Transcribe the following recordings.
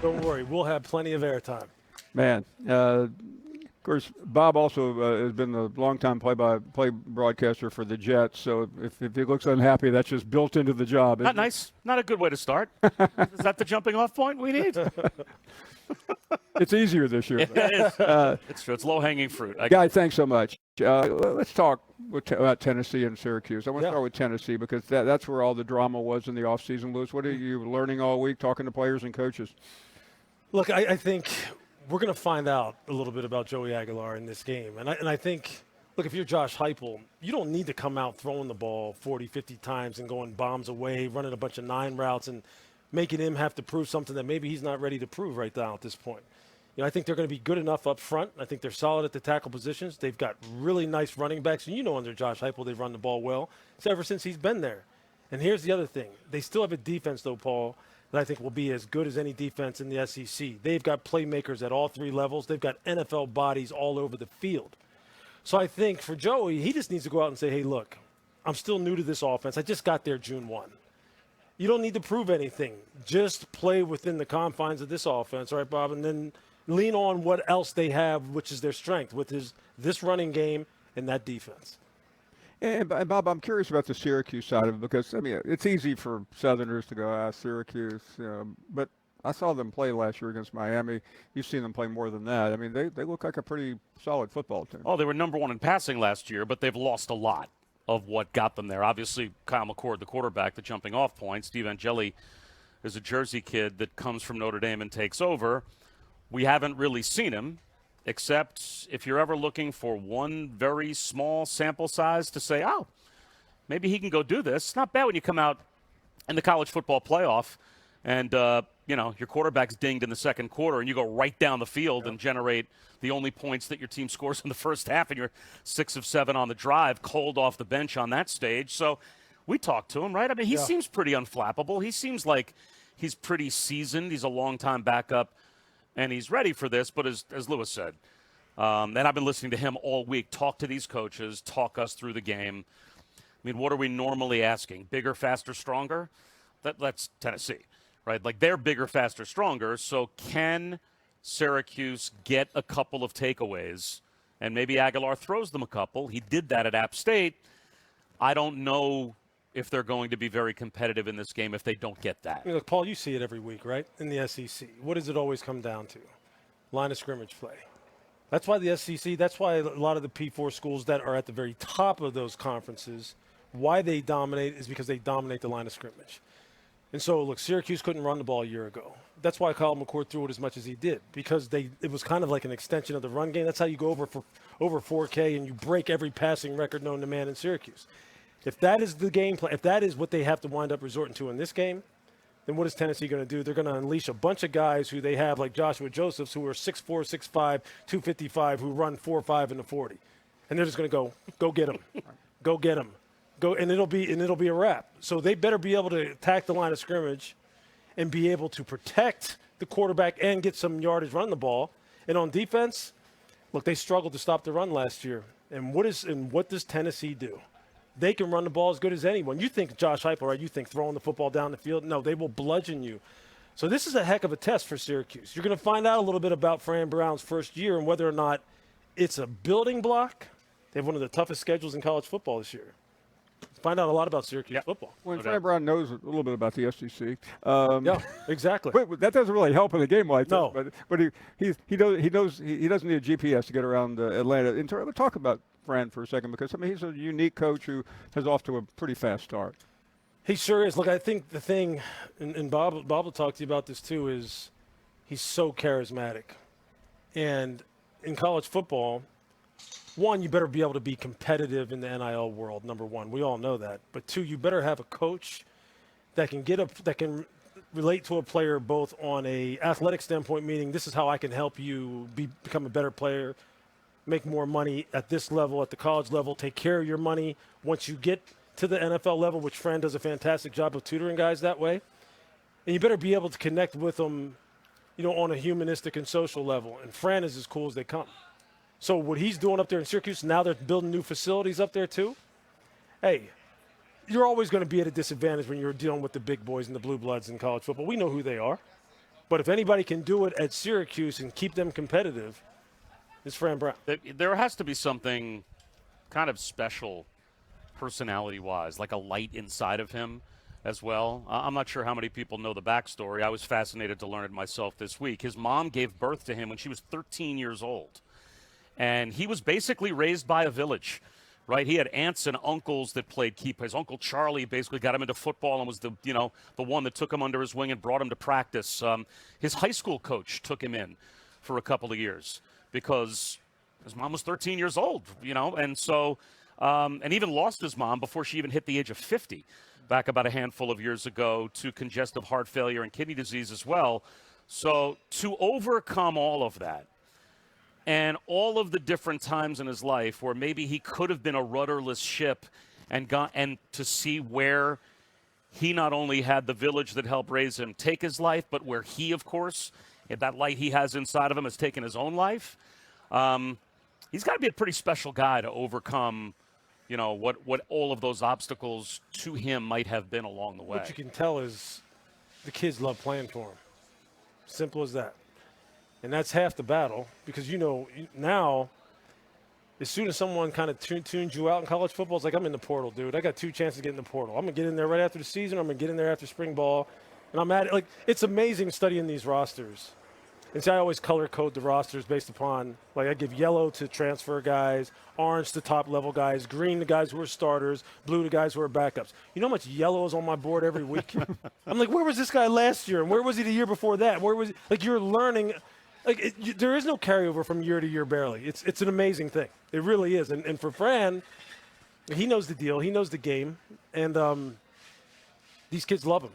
Don't worry, we'll have plenty of airtime. Man, of course, Bob also has been the longtime play-by-play broadcaster for the Jets. So if he looks unhappy, that's just built into the job. Not nice. Not a good way to start. Is that the jumping-off point we need? It's easier this year. It is. It's true. It's low-hanging fruit. Guy, thanks so much. Let's talk about Tennessee and Syracuse. I want to start with Tennessee because that's where all the drama was in the offseason. Lewis, what are you learning all week, talking to players and coaches? Look, I think we're going to find out a little bit about Joey Aguilar in this game. And I think, look, if you're Josh Heupel, you don't need to come out throwing the ball 40, 50 times and going bombs away, running a bunch of 9 routes and making him have to prove something that maybe he's not ready to prove right now at this point. I think they're going to be good enough up front. I think they're solid at the tackle positions. They've got really nice running backs. And under Josh Heupel, they've run the ball well. It's ever since he's been there. And here's the other thing. They still have a defense, though, Paul, that I think will be as good as any defense in the SEC. They've got playmakers at all 3 levels. They've got NFL bodies all over the field. So I think for Joey, he just needs to go out and say, hey, look, I'm still new to this offense. I just got there June 1. You don't need to prove anything. Just play within the confines of this offense, all right, Bob? And then lean on what else they have, which is their strength, with this running game and that defense. And Bob, I'm curious about the Syracuse side of it because, it's easy for Southerners to go, Syracuse, but I saw them play last year against Miami. You've seen them play more than that. They look like a pretty solid football team. Oh, they were number 1 in passing last year, but they've lost a lot of what got them there. Obviously, Kyle McCord, the quarterback, the jumping off point. Steve Angeli is a Jersey kid that comes from Notre Dame and takes over. We haven't really seen him, except if you're ever looking for one very small sample size to say, oh, maybe he can go do this. It's not bad when you come out in the college football playoff and, your quarterback's dinged in the second quarter and you go right down the field and generate the only points that your team scores in the first half and you're 6 of 7 on the drive, cold off the bench on that stage. So we talked to him, right? He seems pretty unflappable. He seems like he's pretty seasoned. He's a long-time backup. And he's ready for this, but as Lewis said, and I've been listening to him all week, talk to these coaches, talk us through the game. What are we normally asking? Bigger, faster, stronger? That's Tennessee, right? Like they're bigger, faster, stronger. So can Syracuse get a couple of takeaways? And maybe Aguilar throws them a couple. He did that at App State. I don't know if they're going to be very competitive in this game if they don't get that. Look, Paul, you see it every week, right, in the SEC. What does it always come down to? Line of scrimmage play. That's why the SEC, that's why a lot of the P4 schools that are at the very top of those conferences, why they dominate is because they dominate the line of scrimmage. And so, look, Syracuse couldn't run the ball a year ago. That's why Kyle McCord threw it as much as he did, because it was kind of like an extension of the run game. That's how you go over 4K and you break every passing record known to man in Syracuse. If that is the game plan, if that is what they have to wind up resorting to in this game, then what is Tennessee going to do? They're going to unleash a bunch of guys who they have, like Joshua Josephs, who are 6'4", 6'5", 255, who run 4.5 in the 40. And they're just going to go get them. Go get them. Go, and it'll be a wrap. So they better be able to attack the line of scrimmage and be able to protect the quarterback and get some yardage running the ball. And on defense, look, they struggled to stop the run last year. And what does Tennessee do? They can run the ball as good as anyone. You think Josh Heupel, right? You think throwing the football down the field? No, they will bludgeon you. So this is a heck of a test for Syracuse. You're going to find out a little bit about Fran Brown's first year and whether or not it's a building block. They have one of the toughest schedules in college football this year. Find out a lot about Syracuse football. When Fran Brown knows a little bit about the SEC. Yeah, exactly. But that doesn't really help in a game like no. this. But he knows he doesn't need a GPS to get around Atlanta. Let's talk about Fran for a second because he's a unique coach who is off to a pretty fast start. He sure is. Look, I think the thing, and Bob will talk to you about this too, is he's so charismatic. And in college football, one, you better be able to be competitive in the NIL world, number one. We all know that. But two, you better have a coach that can relate to a player both on a athletic standpoint, meaning this is how I can help you become a better player, make more money at this level, at the college level, take care of your money once you get to the NFL level, which Fran does a fantastic job of tutoring guys that way. And you better be able to connect with them, on a humanistic and social level. And Fran is as cool as they come. So what he's doing up there in Syracuse, now they're building new facilities up there too. Hey, you're always going to be at a disadvantage when you're dealing with the big boys and the blue bloods in college football. We know who they are. But if anybody can do it at Syracuse and keep them competitive, it's Fran Brown. There has to be something kind of special personality-wise, like a light inside of him as well. I'm not sure how many people know the backstory. I was fascinated to learn it myself this week. His mom gave birth to him when she was 13 years old. And he was basically raised by a village, right? He had aunts and uncles that played keeper. His Uncle Charlie basically got him into football and was the one that took him under his wing and brought him to practice. His high school coach took him in for a couple of years because his mom was 13 years old, and so and even lost his mom before she even hit the age of 50 back about a handful of years ago to congestive heart failure and kidney disease as well. So to overcome all of that, and all of the different times in his life where maybe he could have been a rudderless ship and to see where he not only had the village that helped raise him take his life, but where he, of course, that light he has inside of him has taken his own life. He's got to be a pretty special guy to overcome, what all of those obstacles to him might have been along the way. What you can tell is the kids love playing for him. Simple as that. And that's half the battle because, now as soon as someone kind of tunes you out in college football, it's like, I'm in the portal, dude. I got 2 chances to get in the portal. I'm going to get in there right after the season. I'm going to get in there after spring ball. And I'm at it. Like, it's amazing studying these rosters. And see, I always color code the rosters based upon, like, I give yellow to transfer guys, orange to top-level guys, green to guys who are starters, blue to guys who are backups. You know how much yellow is on my board every week? I'm like, where was this guy last year? And where was he the year before that? Where was he? Like, you're learning – there is no carryover from year to year barely. It's an amazing thing. It really is. And for Fran, he knows the deal. He knows the game. And these kids love him.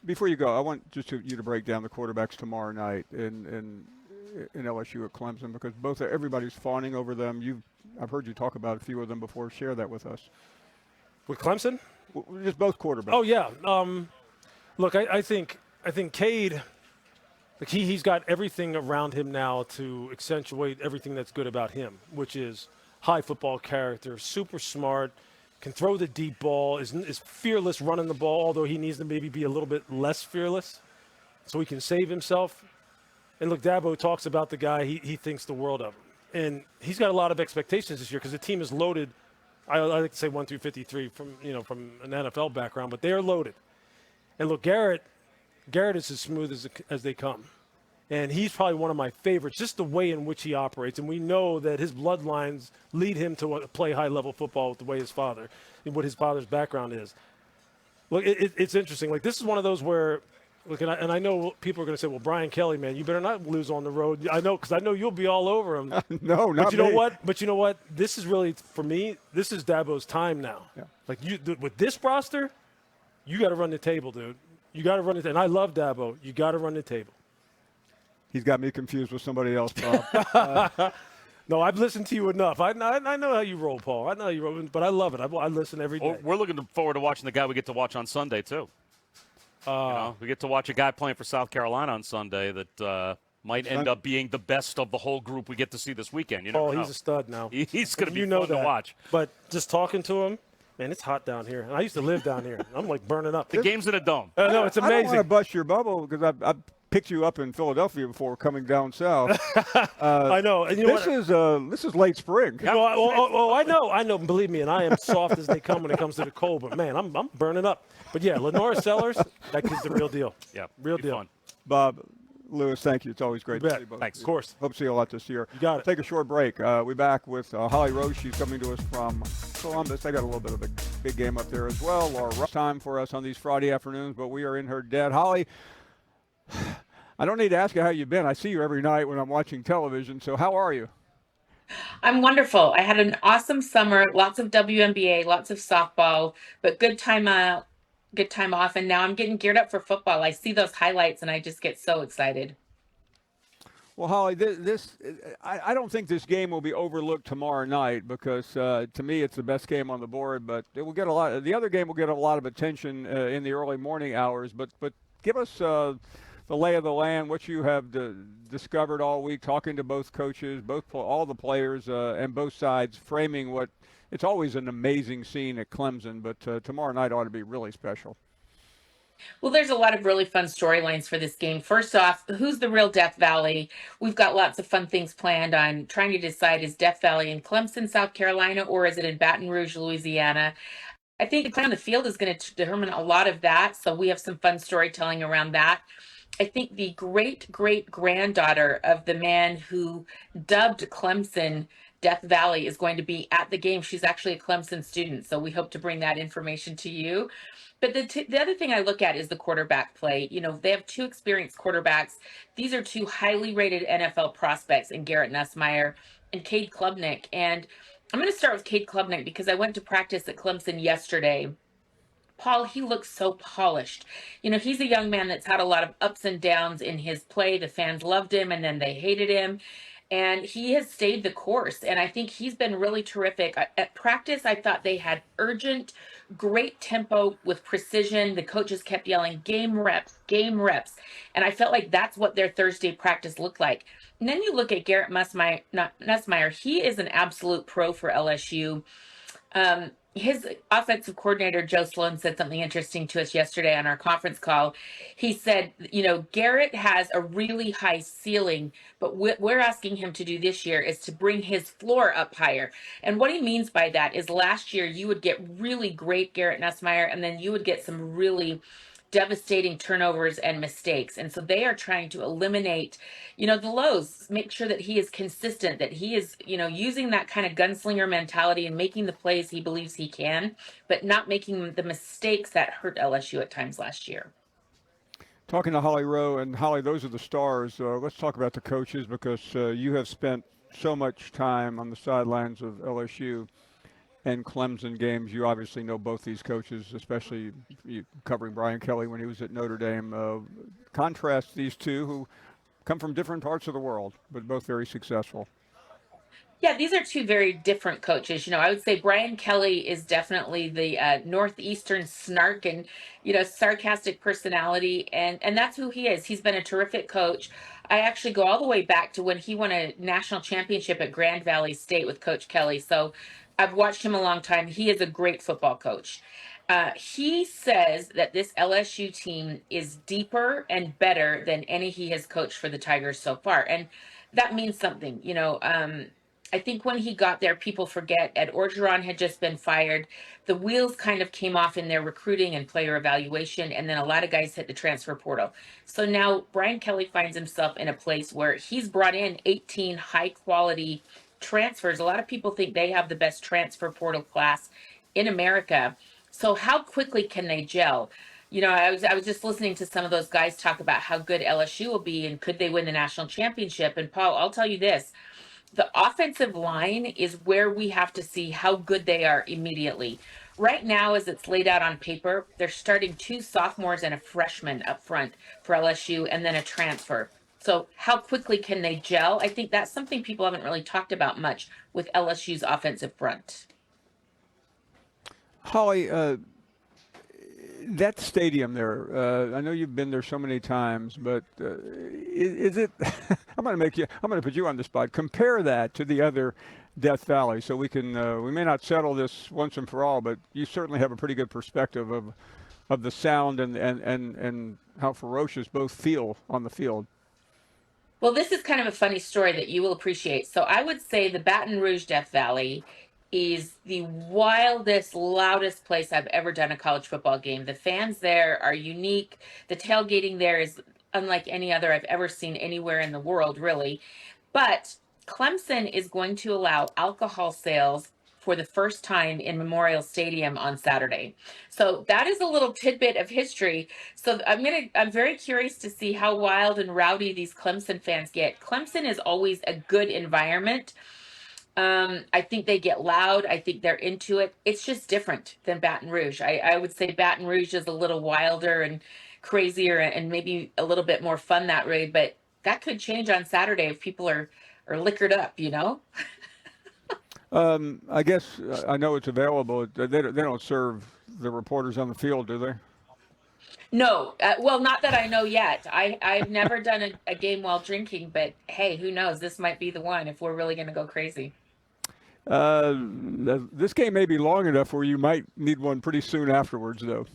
Before you go, I want you to break down the quarterbacks tomorrow night in LSU at Clemson because everybody's fawning over them. I've heard you talk about a few of them before. Share that with us. With Clemson? Just both quarterbacks. Oh, yeah. Look, I think Cade – like he's got everything around him now to accentuate everything that's good about him, which is high football character, super smart, can throw the deep ball, is fearless running the ball, although he needs to maybe be a little bit less fearless so he can save himself. And look, Dabo talks about the guy, he thinks the world of him. And he's got a lot of expectations this year because the team is loaded. I like to say 1 through 53 from an NFL background, but they are loaded. And look, Garrett is as smooth as they come. And he's probably one of my favorites, just the way in which he operates. And we know that his bloodlines lead him to play high-level football with the way his father's background is. Look, it's interesting. Like, this is one of those where, look, and I know people are going to say, well, Brian Kelly, man, you better not lose on the road. I know, because I know you'll be all over him. No, not but you know me. what? But you know what? This is really, for me, this is Dabo's time now. Yeah. Like, with this roster, you got to run the table, dude. You got to run it. And I love Dabo. You got to run the table. He's got me confused with somebody else, Bob. No, I've listened to you enough. I know how you roll, Paul. I know how you roll, but I love it. I listen every day. We're looking forward to watching the guy we get to watch on Sunday, too. We get to watch a guy playing for South Carolina on Sunday that might end up being the best of the whole group we get to see this weekend. Paul, he's a stud now. He's going to be fun to watch. But just talking to him, man, it's hot down here. And I used to live down here. I'm like burning up. The game's in a dome. No, it's amazing. I don't want to bust your bubble because I've picked you up in Philadelphia before coming down south. I know. And this is late spring. I know. Believe me, and I am soft as they come when it comes to the cold. But man, I'm burning up. But yeah, Lenora Sellers, that kid's the real deal. Yeah, real deal. Fun. Bob, Lewis, thank you. It's always great to see you both. Thanks. Of course. Hope to see you a lot this year. You got it. Take a short break. We're back with Holly Rose. She's coming to us from Columbus. They got a little bit of a big game up there as well. Laura Rush time for us on these Friday afternoons, but we are in her debt. Holly, I don't need to ask you how you've been. I see you every night when I'm watching television. So how are you? I'm wonderful. I had an awesome summer, lots of WNBA, lots of softball, but good time off. And now I'm getting geared up for football. I see those highlights and I just get so excited. Well, Holly, I don't think this game will be overlooked tomorrow night because to me it's the best game on the board. But it will get the other game will get a lot of attention in the early morning hours. But give us the lay of the land, what you have discovered all week, talking to both coaches, all the players, and both sides, framing what it's always an amazing scene at Clemson. But tomorrow night ought to be really special. Well, there's a lot of really fun storylines for this game. First off, who's the real Death Valley? We've got lots of fun things planned on trying to decide, is Death Valley in Clemson, South Carolina, or is it in Baton Rouge, Louisiana? I think the play on the field is going to determine a lot of that. So we have some fun storytelling around that. I think the great great granddaughter of the man who dubbed Clemson Death Valley is going to be at the game. She's actually a Clemson student. So we hope to bring that information to you. But the other thing I look at is the quarterback play. You know, they have two experienced quarterbacks. These are two highly rated NFL prospects in Garrett Nussmeier and Cade Klubnik. And I'm going to start with Cade Klubnik because I went to practice at Clemson yesterday. Paul, he looks so polished. You know, he's a young man that's had a lot of ups and downs in his play. The fans loved him and then they hated him. And he has stayed the course. And I think he's been really terrific. At practice, I thought they had urgent, great tempo with precision. The coaches kept yelling, game reps, game reps. And I felt like that's what their Thursday practice looked like. And then you look at Garrett Nussmeier. He is an absolute pro for LSU. His offensive coordinator, Joe Sloan, said something interesting to us yesterday on our conference call. He said, you know, Garrett has a really high ceiling, but what we're asking him to do this year is to bring his floor up higher. And what he means by that is last year you would get really great Garrett Nussmeier, and then you would get some really devastating turnovers and mistakes. And so they are trying to eliminate, you know, the lows, make sure that he is consistent, that he is, you know, using that kind of gunslinger mentality and making the plays he believes he can, but not making the mistakes that hurt LSU at times last year. Talking to Holly Rowe, and Holly, those are the stars. Let's talk about the coaches because you have spent so much time on the sidelines of LSU and Clemson games. You obviously know both these coaches, especially you covering Brian Kelly when he was at Notre Dame. Contrast these two who come from different parts of the world, but both very successful. Yeah, these are two very different coaches. You know, I would say Brian Kelly is definitely the Northeastern snark and, you know, sarcastic personality. And that's who he is. He's been a terrific coach. I actually go all the way back to when he won a national championship at Grand Valley State with Coach Kelly. So I've watched him a long time. He is a great football coach. He says that this LSU team is deeper and better than any he has coached for the Tigers so far. And that means something, you know. I think when he got there, people forget Ed Orgeron had just been fired. The wheels kind of came off in their recruiting and player evaluation, and then a lot of guys hit the transfer portal. So now Brian Kelly finds himself in a place where he's brought in 18 high-quality transfers. A lot of people think they have the best transfer portal class in America. So how quickly can they gel? You know, I was just listening to some of those guys talk about how good LSU will be and could they win the national championship. And Paul, I'll tell you this. The offensive line is where we have to see how good they are immediately. Right now, as it's laid out on paper, they're starting 2 sophomores and a freshman up front for LSU and then a transfer. So how quickly can they gel? I think that's something people haven't really talked about much with LSU's offensive front. Holly, that stadium there, I know you've been there so many times, but is it, I'm going to put you on the spot. Compare that to the other Death Valley so we can, we may not settle this once and for all, but you certainly have a pretty good perspective of the sound and how ferocious both feel on the field. Well, this is kind of a funny story that you will appreciate. So I would say the Baton Rouge Death Valley is the wildest, loudest place I've ever done a college football game. The fans there are unique. The tailgating there is unlike any other I've ever seen anywhere in the world, really. But Clemson is going to allow alcohol sales for the first time in Memorial Stadium on Saturday. So that is a little tidbit of history. So I'm very curious to see how wild and rowdy these Clemson fans get. Clemson is always a good environment. I think they get loud. I think they're into it. It's just different than Baton Rouge. I would say Baton Rouge is a little wilder and crazier and maybe a little bit more fun that way, but that could change on Saturday if people are liquored up, you know? I guess I know it's available. They don't serve the reporters on the field, do they? No, well, not that I know yet. I've never done a game while drinking, but hey, who knows? This might be the one if we're really going to go crazy. This game may be long enough where you might need one pretty soon afterwards, though.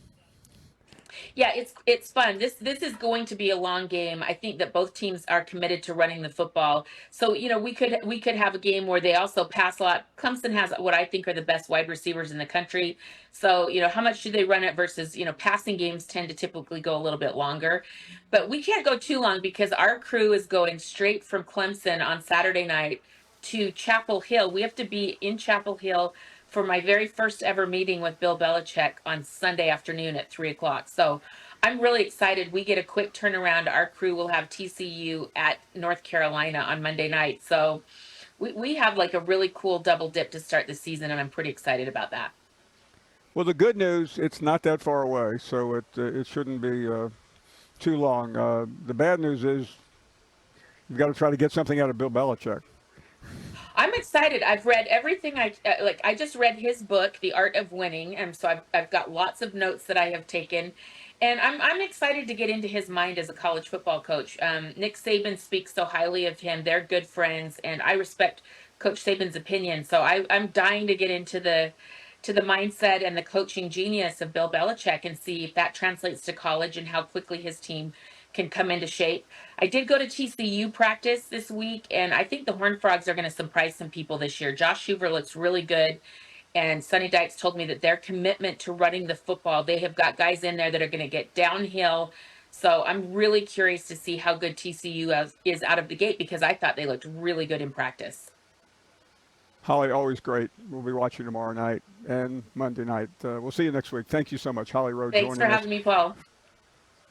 Yeah, it's fun. This is going to be a long game. I think that both teams are committed to running the football. So, we could have a game where they also pass a lot. Clemson has what I think are the best wide receivers in the country. So, how much do they run it versus, passing games tend to typically go a little bit longer. But we can't go too long because our crew is going straight from Clemson on Saturday night to Chapel Hill. We have to be in Chapel Hill for my very first ever meeting with Bill Belichick on Sunday afternoon at 3 o'clock. So I'm really excited. We get a quick turnaround. Our crew will have TCU at North Carolina on Monday night. So we have like a really cool double dip to start the season, and I'm pretty excited about that. Well, the good news, it's not that far away, so it shouldn't be too long. The bad news is you've got to try to get something out of Bill Belichick. I'm excited. I've read everything. I just read his book, The Art of Winning, and so I've got lots of notes that I have taken, and I'm excited to get into his mind as a college football coach. Nick Saban speaks so highly of him. They're good friends, and I respect Coach Saban's opinion. So I'm dying to get into the mindset and the coaching genius of Bill Belichick and see if that translates to college and how quickly his team can come into shape. I did go to TCU practice this week, and I think the Horned Frogs are going to surprise some people this year. Josh Hoover looks really good, and Sonny Dykes told me that their commitment to running the football, they have got guys in there that are going to get downhill. So I'm really curious to see how good TCU is out of the gate because I thought they looked really good in practice. Holly, always great. We'll be watching tomorrow night and Monday night. We'll see you next week. Thank you so much, Holly Rowe. Thanks for having me, Paul.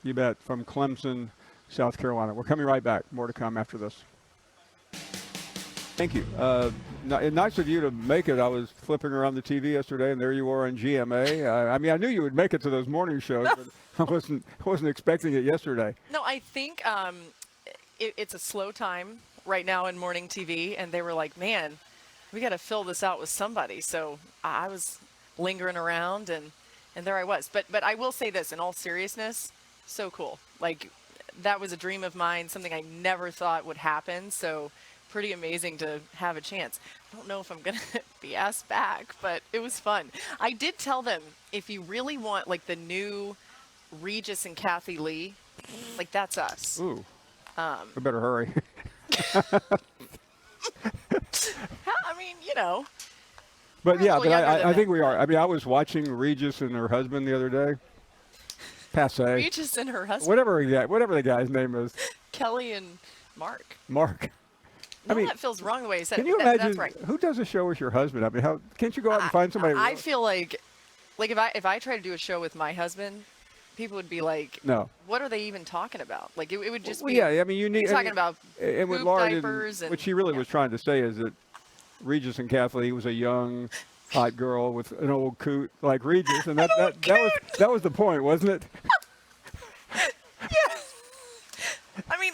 You bet. From Clemson, South Carolina. We're coming right back. More to come after this. Thank you. Nice of you to make it. I was flipping around the TV yesterday, and there you are on GMA. I knew you would make it to those morning shows, but I wasn't expecting it yesterday. No, I think it's a slow time right now in morning TV, and they were like, man, we got to fill this out with somebody. So I was lingering around, and there I was. But I will say this, in all seriousness, so cool. Like, that was a dream of mine, something I never thought would happen. So pretty amazing to have a chance. I don't know if I'm going to be asked back, but it was fun. I did tell them, if you really want, like, the new Regis and Kathy Lee, like, that's us. Ooh. We better hurry. I mean, But yeah, but I think we that. are. I mean, I was watching Regis and her husband the other day. Passe. Regis and her husband. Whatever the guy's name is. Kelly and Mark. Mark. No, that feels wrong the way you said Can it. you imagine That's right. who does a show with your husband? I mean, how can't you go out and find somebody? I feel like if I try to do a show with my husband, people would be like, no. What are they even talking about? Like, it would just be. Yeah, I mean, you need. Talking about and with poop Laura, diapers and what she really was trying to say is that Regis and Kathleen was a young, hot girl with an old coot like Regis, and that was the point, wasn't it? Yeah. I mean,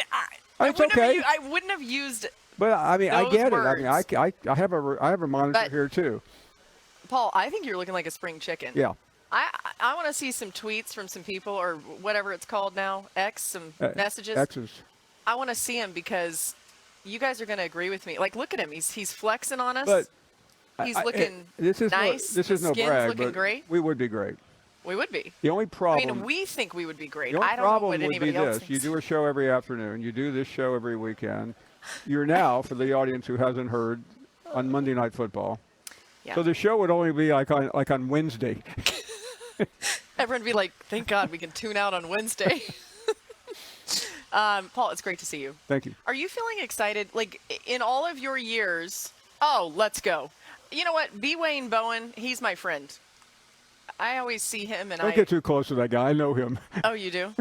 I wouldn't have used. But I mean, I get words. it. I mean, I have a monitor here too. Paul, I think you're looking like a spring chicken. Yeah. I want to see some tweets from some people, or whatever it's called now, some messages. X's. I want to see them because you guys are going to agree with me. Like, look at him. He's flexing on us. But he's looking This nice. is no skin's brag, looking but great. we would be great. We would be. The only problem. I mean, we think we would be great. The only I don't know problem what would anybody be else this: thinks. you do a show every afternoon. You do this show every weekend. You're now, for the audience who hasn't heard, on Monday Night Football. Yeah. So the show would only be like on Wednesday. Everyone would be like, "Thank God we can tune out on Wednesday." Paul, it's great to see you. Thank you. Are you feeling excited? Like, in all of your years, let's go. You know what? B. Wayne Bowen, he's my friend. I always see him and Don't get too close to that guy. I know him. Oh, you do?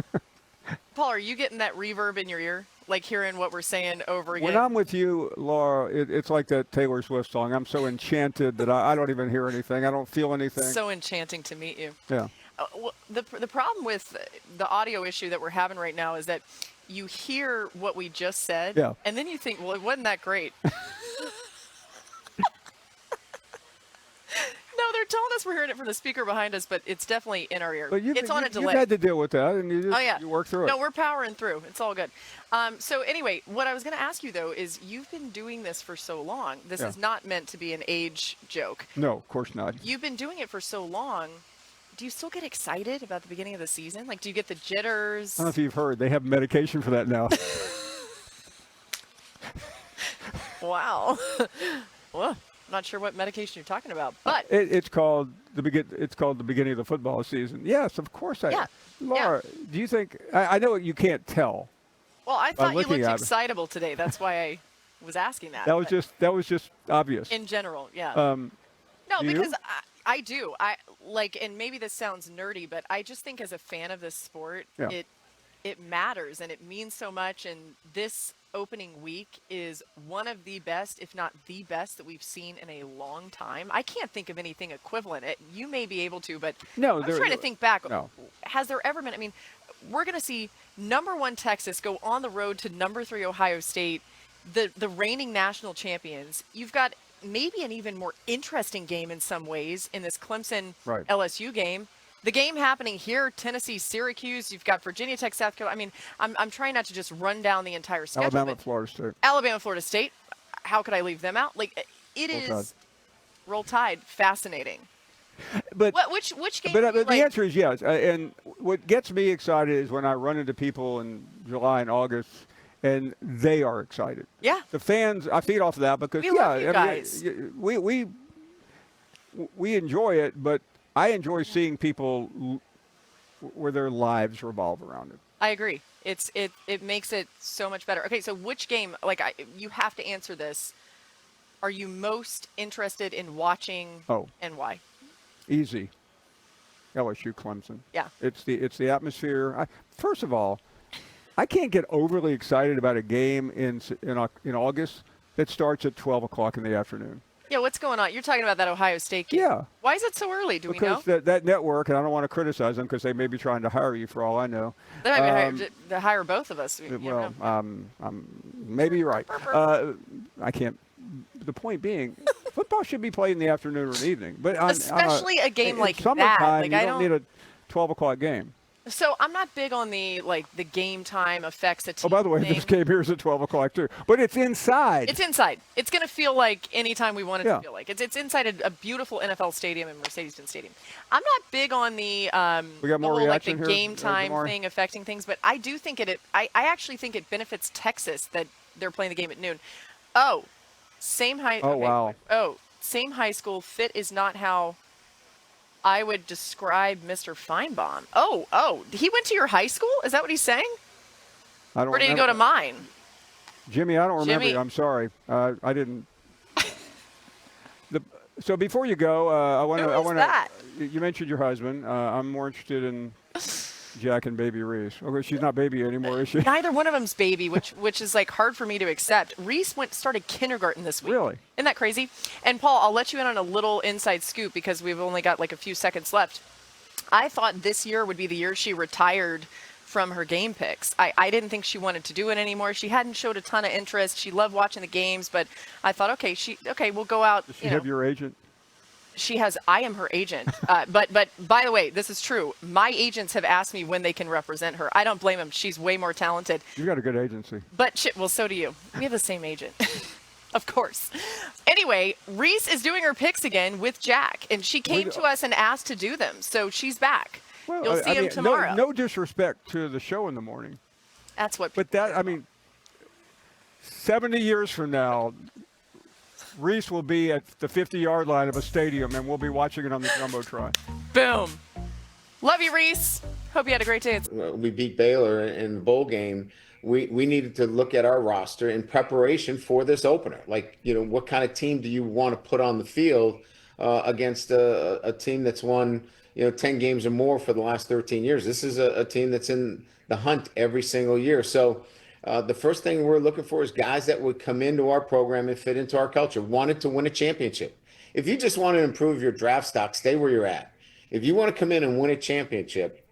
Paul, are you getting that reverb in your ear? Like hearing what we're saying over again? When I'm with you, Laura, it's like that Taylor Swift song. I'm so enchanted that I don't even hear anything. I don't feel anything. So enchanting to meet you. Yeah. Well, the problem with the audio issue that we're having right now is that you hear what we just said, and then you think, well, it wasn't that great. No, they're telling us we're hearing it from the speaker behind us, but it's definitely in our ear. But it's on a delay. You've had to deal with that, and you work through it. No, we're powering through. It's all good. So anyway, what I was going to ask you, though, is you've been doing this for so long. This is not meant to be an age joke. No, of course not. You've been doing it for so long. do you still get excited about the beginning of the season? Like, do you get the jitters? I don't know if you've heard, they have medication for that now. Wow. Well, I'm not sure what medication you're talking about, but It's called the beginning of the football season. Yes, of course I. Yeah, Laura, do you think? I know you can't tell. well, I thought you looking looked at it. excitable today. That's why I was asking that. That was but just obvious. in general, yeah. No, do you? because I do. I like, and maybe this sounds nerdy, but I just think as a fan of this sport, Yeah. it matters and it means so much. And this opening week is one of the best, if not the best, that we've seen in a long time. I can't think of anything equivalent. You may be able to, but No, I'm trying to think back. no. Has there ever been? I mean, we're going to see number 1 Texas go on the road to number 3 Ohio State, the reigning national champions. You've got maybe an even more interesting game in some ways in this Clemson Right. LSU game. The game happening here, Tennessee-Syracuse. You've got Virginia Tech, South Carolina. I mean, I'm trying not to just run down the entire schedule. Alabama, but Florida State. Alabama, Florida State. How could I leave them out? Like, it Roll is Roll Tide, fascinating. But Which game? But do you the like? answer is yes. And what gets me excited is when I run into people in July and August, and they are excited. Yeah. The fans, I feed off of that because We love you guys. We enjoy it, but I enjoy seeing people where their lives revolve around it. I agree. It makes it so much better. Okay, so which game? Like, you have to answer this. Are you most interested in watching? Oh. And why? Easy. LSU-Clemson. Yeah. It's the atmosphere. First of all, I can't get overly excited about a game in August that starts at 12 o'clock in the afternoon. Yeah, what's going on? You're talking about that Ohio State game. Yeah. Why is it so early? Do we know? Because that network, and I don't want to criticize them because they may be trying to hire you for all I know. They might be hired to hire both of us. You Well, know. maybe you're right. I can't. The point being, football should be played in the afternoon or the evening. But Especially a game in like that. summertime, Like, you I don't need a 12 o'clock game. So I'm not big on the game time affects a team. Oh, by the way, thing. this game here is at 12 o'clock too. But it's inside. It's inside. It's going to feel like any time we want it Yeah. to feel like. It's inside a beautiful NFL stadium in Mercedes-Benz Stadium. I'm not big on the We got the more whole, reaction the here, game time Jamar? thing affecting things, but I do think I actually think it benefits Texas that they're playing the game at noon. Oh, same high. Oh, okay. wow. Oh, same high school. Fit is not how I would describe Mr. Finebaum. Oh, he went to your high school? Is that what he's saying? I don't Or did he remember. go to mine? Jimmy, I don't remember. Jimmy. I'm sorry. I didn't. So before you go, I want to. Who is that? You mentioned your husband. I'm more interested in Jack and Baby Reese. Okay, she's not baby anymore, is she? Neither one of them's baby, which is like hard for me to accept. Reese started kindergarten this week. Really? Isn't that crazy? And Paul, I'll let you in on a little inside scoop because we've only got like a few seconds left. I thought this year would be the year she retired from her game picks. I didn't think she wanted to do it anymore. She hadn't showed a ton of interest. She loved watching the games, but I thought, okay, we'll go out. Does she have your agent? She has. I am her agent. But by the way, this is true. My agents have asked me when they can represent her. I don't blame them. She's way more talented. You got a good agency. But well, so do you. We have the same agent, of course. Anyway, Reese is doing her picks again with Jack, and she came to us and asked to do them. So she's back. Well, You'll see him tomorrow. No disrespect to the show in the morning, That's what. but 70 years from now, Reese will be at the 50-yard line of a stadium, and we'll be watching it on the Jumbotron. Boom. Love you, Reese. Hope you had a great day. We beat Baylor in the bowl game. We needed to look at our roster in preparation for this opener. Like, what kind of team do you want to put on the field against a team that's won, 10 games or more for the last 13 years? This is a team that's in the hunt every single year. So the first thing we're looking for is guys that would come into our program and fit into our culture, wanted to win a championship. If you just want to improve your draft stock, stay where you're at. If you want to come in and win a championship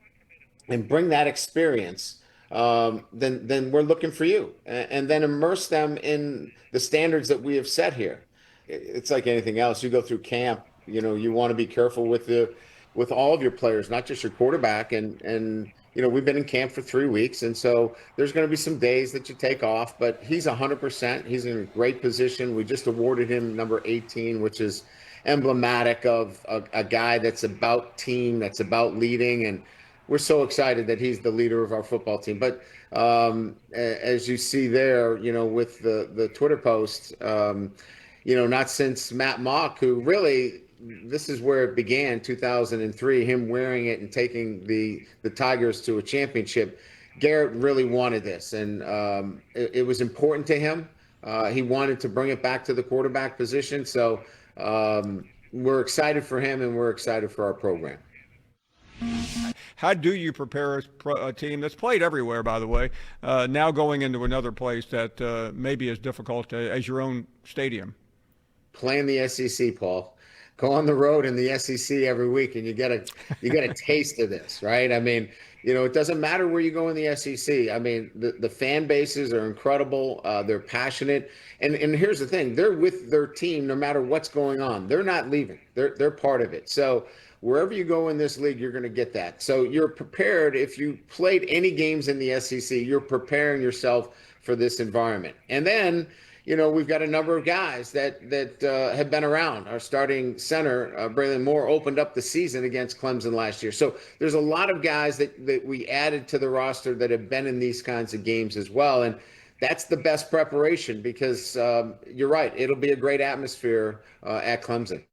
and bring that experience, then we're looking for you, and then immerse them in the standards that we have set here. It's like anything else. You go through camp, you want to be careful with all of your players, not just your quarterback. And we've been in camp for 3 weeks, and so there's going to be some days that you take off, but he's 100%. He's in a great position. We just awarded him number 18, which is emblematic of a guy that's about team, that's about leading, and we're so excited that he's the leader of our football team. But as you see there, with the Twitter post, not since Matt Mock, who really, this is where it began, 2003, him wearing it and taking the Tigers to a championship. Garrett really wanted this, and it was important to him. He wanted to bring it back to the quarterback position. So we're excited for him, and we're excited for our program. How do you prepare a team that's played everywhere, by the way, now going into another place that may be as difficult as your own stadium? Play in the SEC, Paul. Go on the road in the SEC every week, and you get a taste of this, right? I mean, it doesn't matter where you go in the SEC. I mean, the fan bases are incredible. They're passionate, and here's the thing: they're with their team no matter what's going on. They're not leaving. They're part of it. So wherever you go in this league, you're going to get that. So you're prepared. If you played any games in the SEC, you're preparing yourself for this environment. And then, we've got a number of guys that have been around. Our starting center, Braylon Moore, opened up the season against Clemson last year. So there's a lot of guys that we added to the roster that have been in these kinds of games as well. And that's the best preparation because you're right. It'll be a great atmosphere at Clemson.